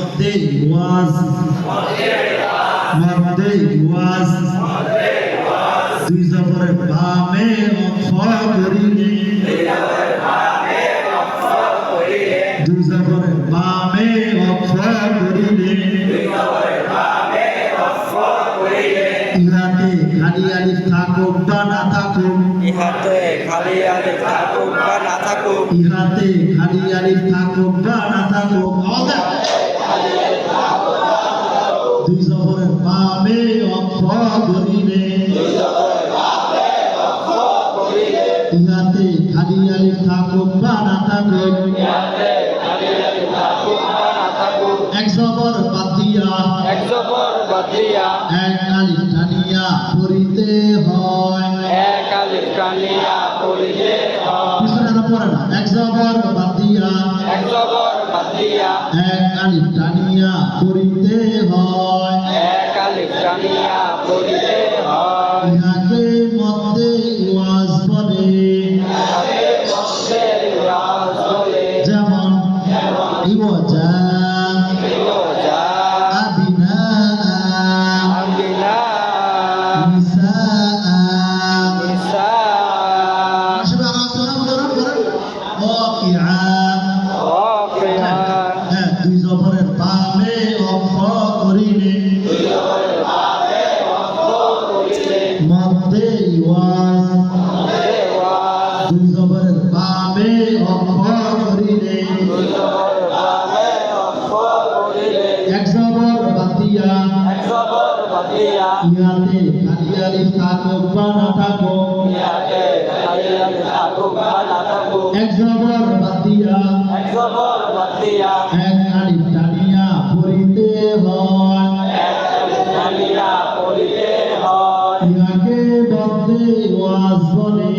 মধ্যে ওয়াজ মধ্যে ওয়াজ দুই জবরের বামে অফ করিলে দুই জবরের বামে অফ করিলে ইহাতে খালি আলিফ থাকুক বা না থাকুক ইহাতে খালি আলিফ থাকুক বা না থাকুক ইহাতে খালি আলিফ থাকুক বা না থাকুক দুই জবরের বামে অফ করিলে ইহাতে খালি আলিফ থাকুক বা না থাকুক এক জবর বাদ দিয়া এক জবর বাদ দিয়া এক আলিফ টানিয়া পড়িতে হয় এক আলিফ টানিয়া পড়িতে হয় পিছনে না পড়ে না এক জবর বাদ দিয়া এক জবর বাদ দিয়া এক আলিফ টানিয়া পড়িতে হয় এক আলিফ টানিয়া পড়িতে হয় ইহাকে মধ্যে ওয়াজ বলে ইহাকে মধ্যে ওয়াজ বলে যেমন ইওয়াজা ইওজা আবিনা আবিনা নিসা নিসা আসলে আমার সালাম করেন ওয়াকিআ ওয়াকিআ হ্যাঁ দুই জবরের বামে অফ করিলে মধ্যে ওয়াজ দুই জবরের বামে অফ করিলে এক জবর বাদ দিয়া ইহাতে খালি আলিফ থাকুক বা না থাকুক এক জবর বাদ দিয়া এক আলিফ টানিয়া পড়িতে হয় ইহাকে মধ্যে ওয়াজ বলে